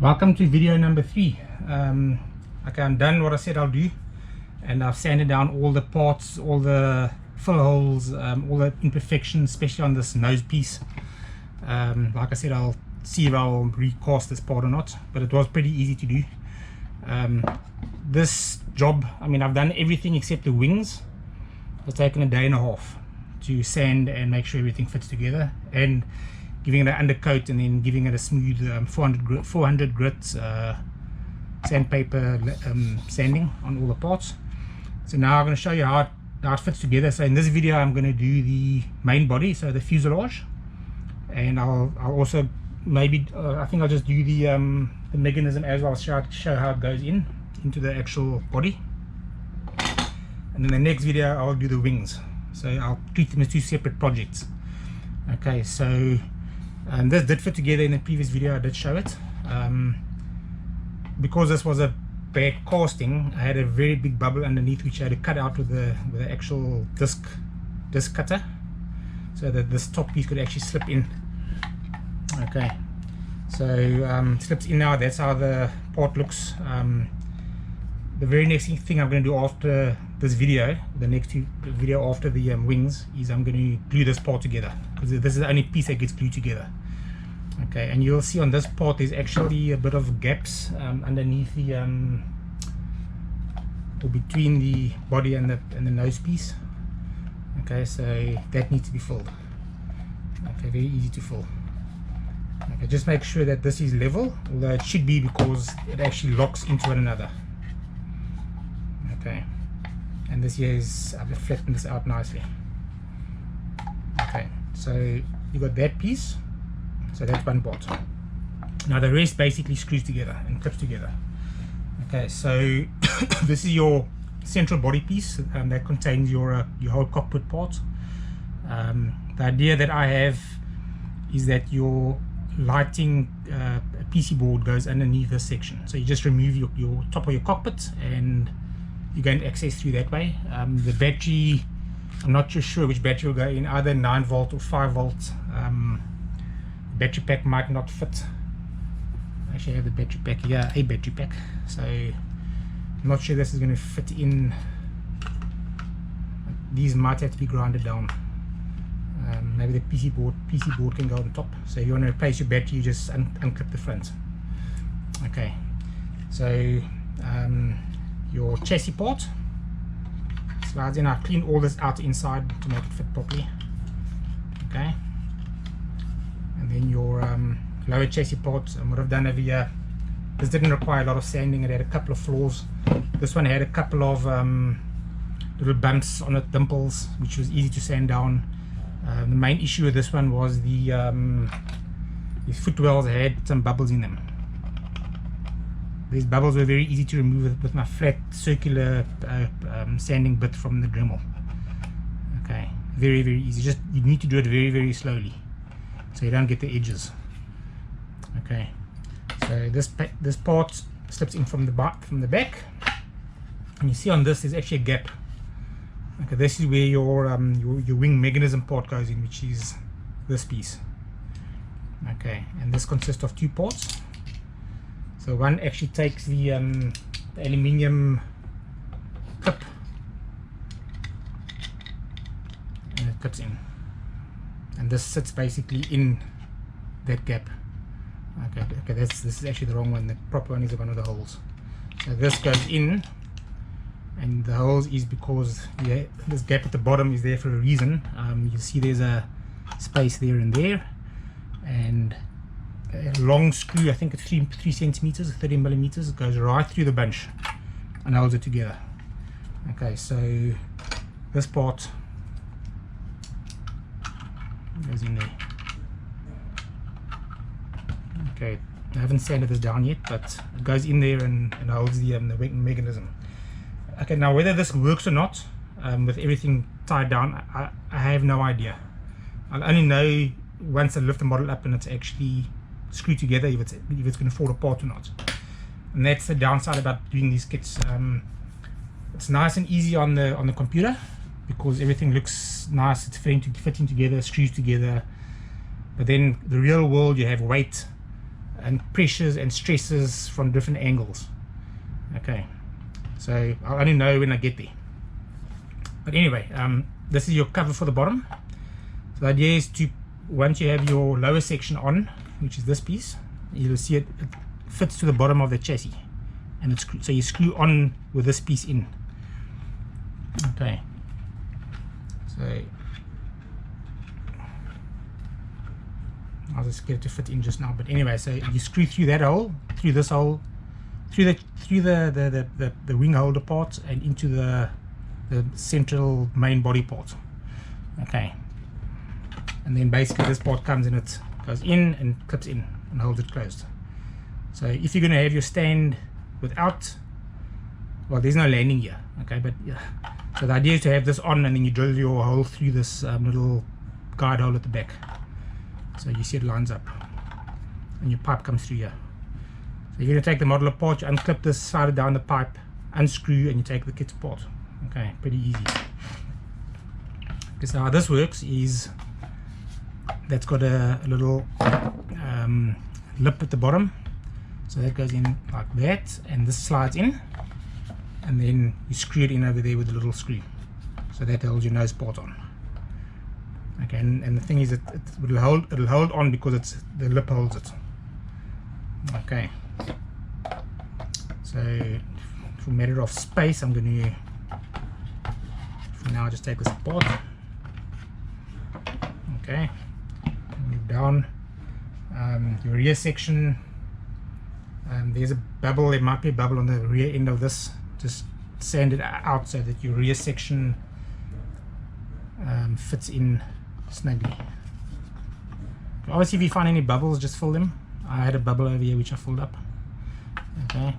Welcome to video number 3. Okay, I'm done what I said I'll do, and I've sanded down all the parts, all the fill holes, all the imperfections, especially on this nose piece. Like I said, I'll see if I'll recast this part or not, but it was pretty easy to do. This job, I mean, I've done everything except the wings. It's taken a day and a half to sand and make sure everything fits together, and giving it an undercoat and then giving it a smooth 400 grit sandpaper sanding on all the parts. So now I'm going to show you how it fits together. So in this video I'm going to do the main body, so the fuselage, and I'll also maybe I think I'll just do the mechanism as well, show how it goes into the actual body. And in the next video I'll do the wings, so I'll treat them as two separate projects. Okay, so this did fit together in the previous video. I did show it. Because this was a bad casting, I had a very big bubble underneath which I had to cut out with the actual disc cutter, so that this top piece could actually slip in. Okay, so slips in now. That's how the part looks. The very next thing I'm going to do after this video, the next video after the wings, is I'm going to glue this part together, because this is the only piece that gets glued together. Okay, and you'll see on this part there's actually a bit of gaps underneath the or between the body and the nose piece. Okay, so that needs to be filled. Okay, very easy to fill. Okay, just make sure that this is level, although it should be, because it actually locks into one another. Okay, and this here is, I've flattened this out nicely. Okay, so you got that piece, so that's one part. Now the rest basically screws together and clips together. Okay, so this is your central body piece that contains your whole cockpit part. The idea that I have is that your lighting PC board goes underneath this section, so you just remove your top of your cockpit and you gain access through that way. The battery, I'm not too sure which battery will go in, either 9 volt or 5 volt. Battery pack might not fit. Actually I have the battery pack here, a battery pack, so I'm not sure this is going to fit in. These might have to be grounded down. Maybe the PC board can go on top. So if you want to replace your battery, you just unclip the front. Okay, so your chassis part slides in. I clean all this out inside to make it fit properly. Okay, and then your lower chassis part, and what I've done over here, this didn't require a lot of sanding. It had a couple of flaws. This one had a couple of little bumps on it, dimples, which was easy to sand down. The main issue with this one was the footwells had some bubbles in them. These bubbles were very easy to remove with my flat circular sanding bit from the Dremel. Okay, very easy. Just you need to do it very slowly, so you don't get the edges. Okay, so this part slips in from the back, and you see on this there's actually a gap. Okay, this is where your wing mechanism part goes in, which is this piece. Okay, and this consists of two parts. So one actually takes the aluminium clip and it clips in, and this sits basically in that gap. Okay, this is actually the wrong one. The proper one is one of the holes. So this goes in, and the holes is because this gap at the bottom is there for a reason. You see there's a space there and there, and a long screw, I think it's 3 centimeters, 30 millimeters, it goes right through the bunch and holds it together. Okay, so this part goes in there. Okay, I haven't sanded this down yet, but it goes in there and holds the mechanism. Okay, now whether this works or not, with everything tied down, I have no idea. I'll only know once I lift the model up and it's actually screwed together if it's going to fall apart or not. And that's the downside about doing these kits. It's nice and easy on the computer because everything looks nice. It's fitting together, screws together. But then the real world, you have weight, and pressures and stresses from different angles. Okay, so I'll only know when I get there. But anyway, this is your cover for the bottom. So the idea is to, once you have your lower section on, which is this piece, you'll see it fits to the bottom of the chassis, and it's, so you screw on with this piece in. Okay, so I'll just get it to fit in just now. But anyway, so you screw through that hole, through this hole, through the wing holder part, and into the central main body part. Okay, and then basically this part comes and it goes in and clips in and holds it closed. So if you're going to have your stand without, well, there's no landing here, okay, but yeah. So the idea is to have this on, and then you drill your hole through this little guide hole at the back. So you see it lines up, and your pipe comes through here. So you're going to take the model apart, you unclip this, slide it down the pipe, unscrew, and you take the kit apart. Okay, pretty easy. Okay, so how this works is that's got a little lip at the bottom, so that goes in like that, and this slides in, and then you screw it in over there with a little screw, so that holds your nose part on. Okay, and the thing is it'll hold on because it's the lip holds it. Okay, so for a matter of space, I'm going to for now just take this apart. Okay, move down. Your rear section, there's a bubble, there might be a bubble on the rear end of this. Just sand it out so that your rear section fits in snugly. Obviously if you find any bubbles, just fill them. I had a bubble over here which I filled up. Okay,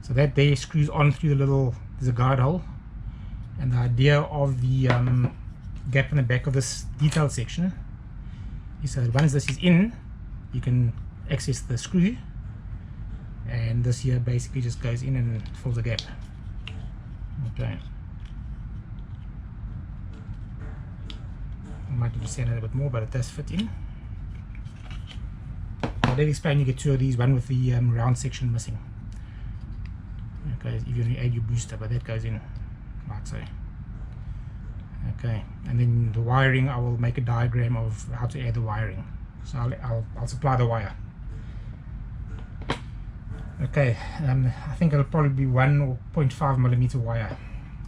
so that there screws on through the little, there's a guide hole, and the idea of the gap in the back of this detail section is so that once this is in, you can access the screw, and this here basically just goes in and fills the gap. Okay, I might need to sand it a bit more, but it does fit in. I did explain you get two of these, one with the round section missing. Okay, if you add your booster, but that goes in like so. Okay, and then the wiring, I will make a diagram of how to add the wiring. So I'll supply the wire. Okay, I think it'll probably be 1 or 0.5 millimeter wire.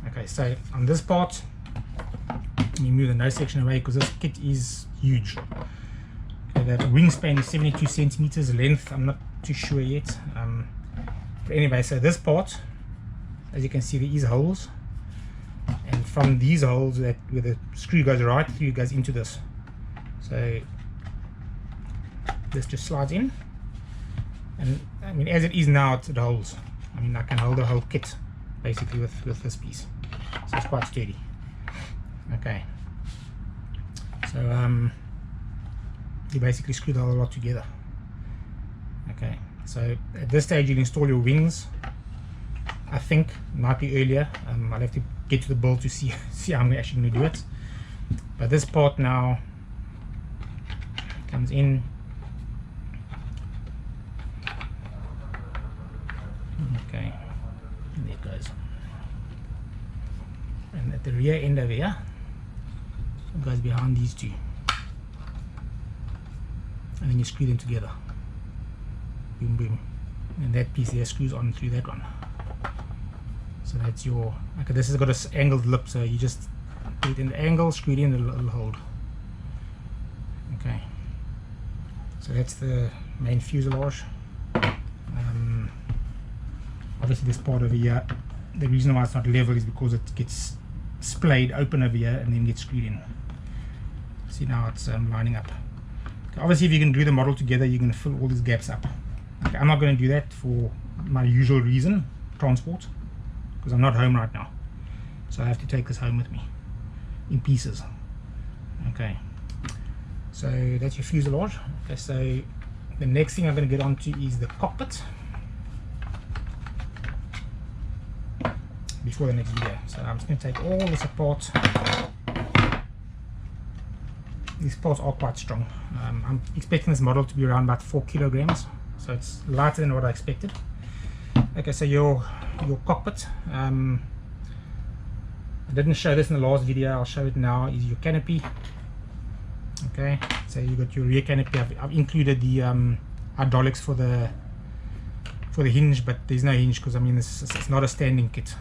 Okay, so on this part, you move the nose section away because this kit is huge. Okay, the wingspan is 72 centimeters length. I'm not too sure yet. But anyway, so this part, as you can see, there is holes, and from these holes, that where the screw goes right through, goes into this. So this just slides in, and I mean, as it is now, it holds. I mean, I can hold the whole kit basically with this piece, so it's quite sturdy. Okay, so you basically screw the whole lot together. Okay, so at this stage you'll install your wings. I think it might be earlier. I'll have to get to the build to see how I'm actually going to do it. But this part now comes in. Okay, and there it goes. And at the rear end over here, it goes behind these two, and then you screw them together. Boom, boom, and that piece there screws on through that one. So that's your, okay, this has got an angled lip, so you just put it in the angle, screw it in, it'll hold. Okay, so that's the main fuselage. Obviously this part over here, the reason why it's not level is because it gets splayed open over here and then gets screwed in. See, now it's lining up. Okay, obviously if you can do the model together, you're going to fill all these gaps up. Okay, I'm not going to do that for my usual reason, transport, because I'm not home right now, so I have to take this home with me in pieces. Okay, so that's your fuselage. Okay, so the next thing I'm going to get onto is the cockpit before the next video. So I'm just going to take all this apart these ports are quite strong. I'm expecting this model to be around about 4 kilograms, so it's lighter than what I expected. Okay, so your cockpit, I didn't show this in the last video, I'll show it now, is your canopy. Okay, so you got your rear canopy. I've included the hydraulics for the hinge, but there's no hinge because I mean it's not a standing kit.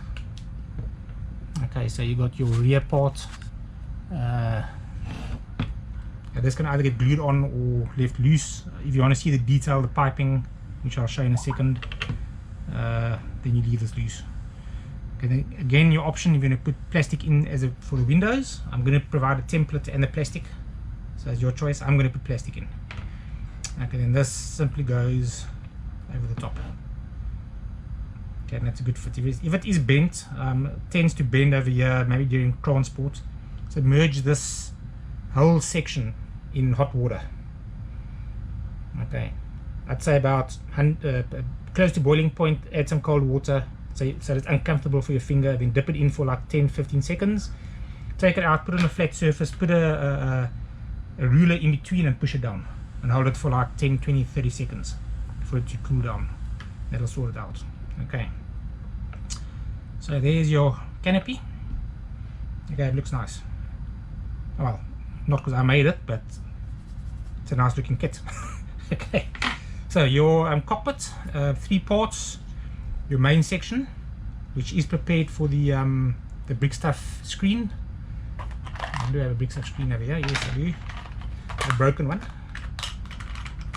Okay, so you got your rear part. This can either get glued on or left loose. If you want to see the detail, the piping, which I'll show in a second, then you leave this loose. Okay, then again, your option, if you're going to put plastic in for the windows, I'm going to provide a template and the plastic, so it's your choice. I'm going to put plastic in. Okay, then this simply goes over the top. Okay, and that's a good fit. If it is bent, it tends to bend over here, maybe during transport. So merge this whole section in hot water. Okay, I'd say about close to boiling point. Add some cold water so it's uncomfortable for your finger, then dip it in for like 10-15 seconds, take it out, put it on a flat surface, put a ruler in between and push it down and hold it for like 10-20-30 seconds for it to cool down. That'll sort it out. Okay, so there's your canopy. Okay, it looks nice. Well, not because I made it, but it's a nice looking kit. Okay, so your cockpit, 3 parts. Your main section, which is prepared for the brick stuff screen. I do have a brick stuff screen over here. Yes, I do. A broken one.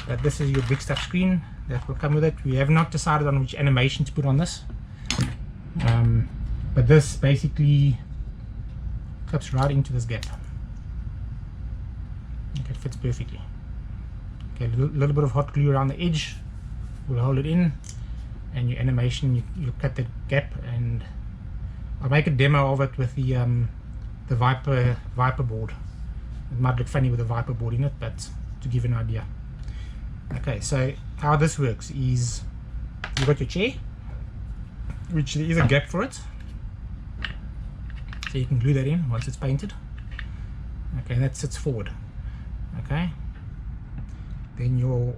But this is your brick stuff screen that will come with it. We have not decided on which animation to put on this. But this basically clips right into this gap. Okay, it fits perfectly. Okay, a little bit of hot glue around the edge will hold it in, and your animation, you cut the gap, and I'll make a demo of it with the Viper board. It might look funny with the Viper board in it, but to give you an idea. Okay, so how this works is you've got your chair, which there is a gap for it, so you can glue that in once it's painted. Okay, and that sits forward. Okay, then your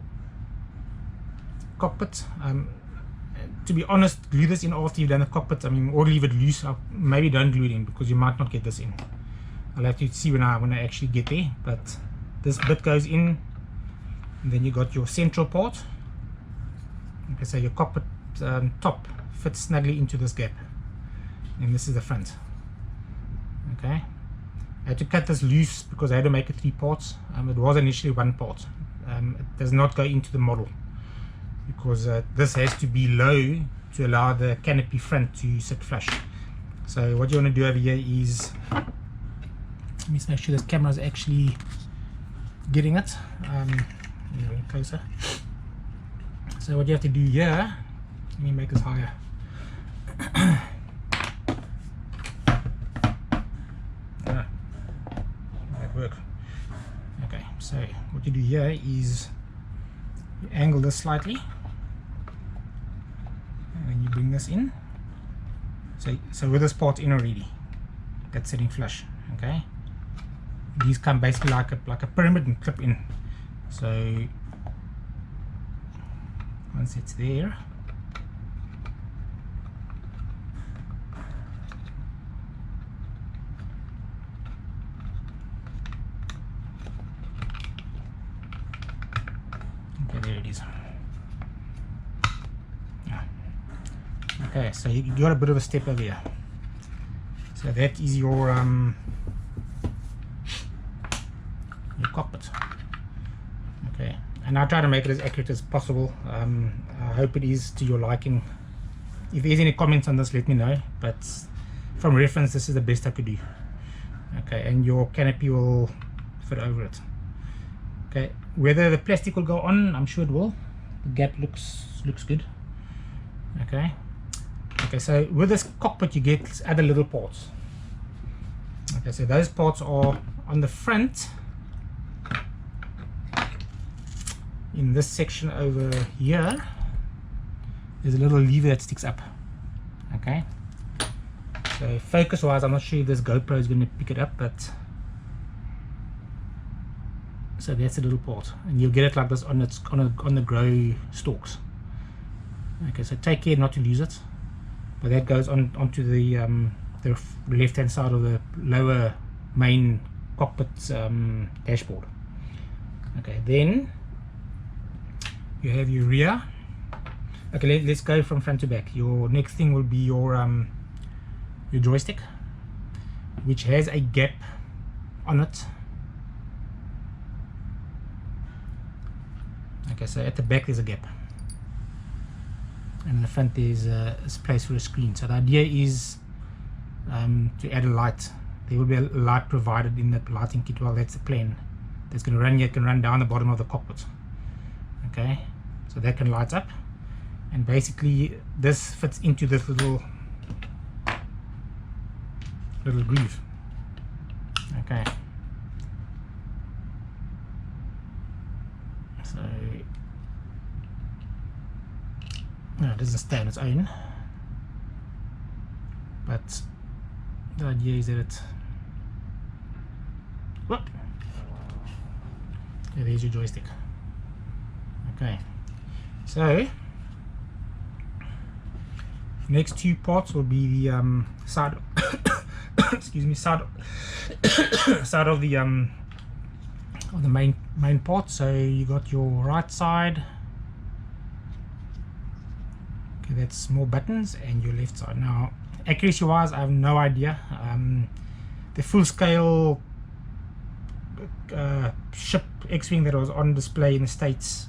cockpit, to be honest, glue this in after you've done the cockpit. I mean, or leave it loose. Maybe don't glue it in because you might not get this in. I'll have to see when I actually get there, but this bit goes in, and then you got your central part. Okay, so your cockpit top fits snugly into this gap, and this is the front. Okay, I had to cut this loose because I had to make it 3 parts. It was initially 1 part. It does not go into the model because this has to be low to allow the canopy front to sit flush. So what you want to do over here is, let me just make sure this camera is actually getting it. Closer. So what you have to do here, let me make this higher. That work. Okay, so what you do here is you angle this slightly, and then you bring this in. So with this part in already, that's sitting flush. Okay, these come basically like a pyramid and clip in. So once it's there, okay, there it is. Okay, so you got a bit of a step over here. So that is your cockpit. Okay, and I'll try to make it as accurate as possible. I hope it is to your liking. If there's any comments on this, let me know, but from reference, this is the best I could do. Okay, and your canopy will fit over it. Okay, whether the plastic will go on, I'm sure it will. The gap looks good. Okay, so with this cockpit you get other little parts. Okay, so those parts are on the front in this section over here. There's a little lever that sticks up. Okay, so focus wise, I'm not sure if this GoPro is going to pick it up, but So that's the little port, and you'll get it like this on the grow stalks. Okay, so take care not to lose it, but that goes onto the left hand side of the lower main cockpit dashboard. Okay, then you have your rear. Okay, let's go from front to back. Your next thing will be your joystick, which has a gap on it. Okay, so at the back there's a gap, and in the front there's a place for a screen. So the idea is to add a light. There will be a light provided in the lighting kit. Well, that's the plan. That's going to run here. It can run down the bottom of the cockpit. Okay, so that can light up, and basically this fits into this little groove. Okay, so no, it doesn't stay on its own, but the idea is that it, whoop, okay, there's your joystick. Okay, so next two parts will be the side excuse me, side of the main part. So you got your right side, okay, that's more buttons, and your left side. Now accuracy wise I have no idea. The full scale ship X-Wing that was on display in the States,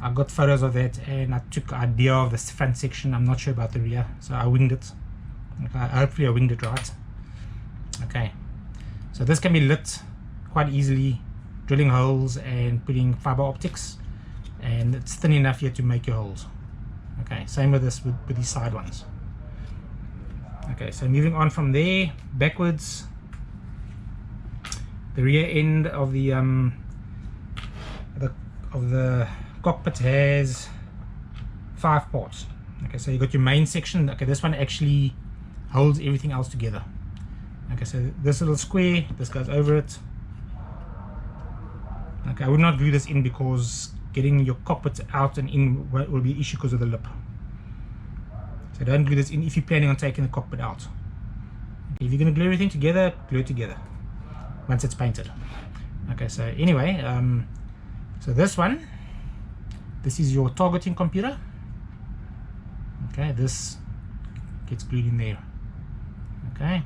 I got photos of that, and I took an idea of the front section. I'm not sure about the rear, so I winged it. Okay, hopefully I winged it right. Okay, so this can be lit quite easily, drilling holes and putting fiber optics, and it's thin enough here to make your holes. Okay, same with this, with these side ones. Okay, so moving on from there backwards, the rear end of the cockpit has 5 parts. Okay, so you got your main section. Okay, this one actually holds everything else together. Okay, so this little square, this goes over it. Okay, I would not glue this in because getting your cockpit out and in will be an issue because of the lip. So don't glue this in if you're planning on taking the cockpit out. Okay, if you're going to glue everything together, glue it together once it's painted. Okay, so anyway, so this one, this is your targeting computer. Okay, this gets glued in there. Okay,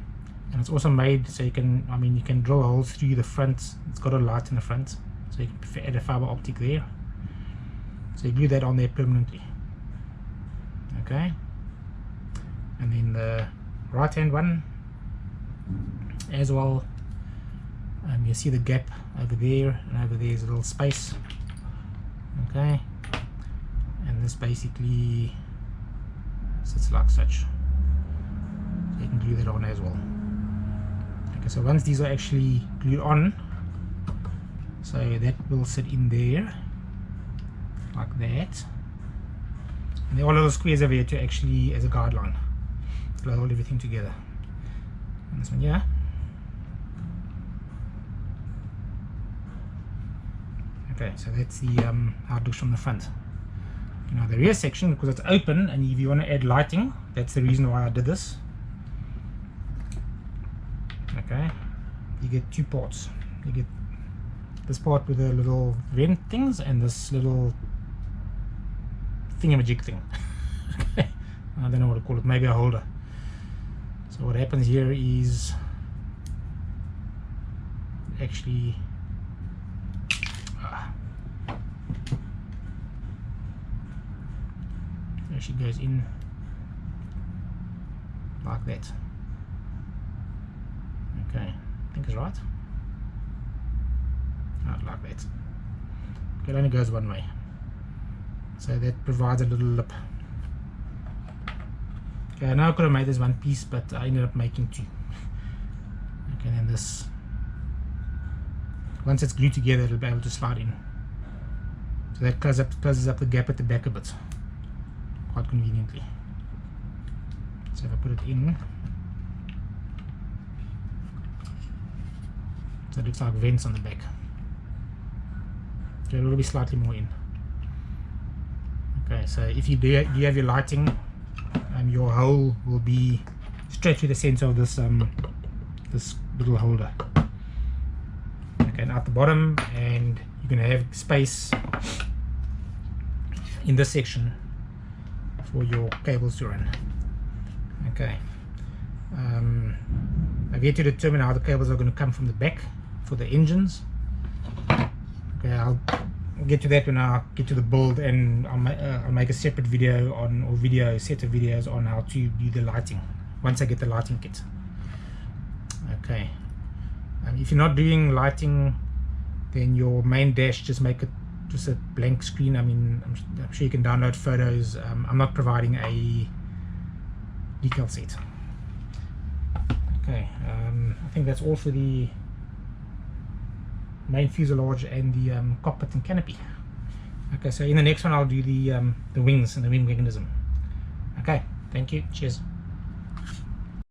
and it's also made so you can, I mean, you can drill holes through the front. It's got a light in the front, so you can add a fiber optic there. So you glue that on there permanently. Okay, and then the right hand one as well. You see the gap over there, and over there is a little space. Okay, and this basically sits like such, so you can glue that on as well. Okay, so once these are actually glued on, so that will sit in there like that, and there are little squares over here to actually, as a guideline, to hold everything together. And this one, yeah. Okay, so that's the how it looks from the front. Now the rear section, because it's open, and if you want to add lighting, that's the reason why I did this. Okay, you get 2 parts. You get this part with the little vent things, and this little thingamajig thing. Okay, I don't know what to call it, maybe a holder. So what happens here is actually she goes in like that. Okay, I think it's right. Like that. Okay, it only goes one way, so that provides a little lip. Okay, I know I could have made this one piece, but I ended up making 2. Okay, then this, once it's glued together, it'll be able to slide in. So that closes up the gap at the back a bit, quite conveniently. So if I put it in, so it looks like vents on the back. a little bit slightly more in. Okay, so if you do have your lighting, your hole will be straight through the center of this this little holder. Okay, and at the bottom, and you're going to have space in this section for your cables to run. Okay, I've yet to determine how the cables are going to come from the back for the engines. Okay, I'll get to that when I get to the build, and I'll make a separate video on, or set of videos on how to do the lighting once I get the lighting kit. Okay, if you're not doing lighting, then your main dash, just make it just a blank screen. I mean, I'm sure you can download photos. I'm not providing a decal set. Okay, I think that's all for the main fuselage and the cockpit and canopy. Okay, so in the next one I'll do the wings and the wing mechanism. Okay, thank you, cheers.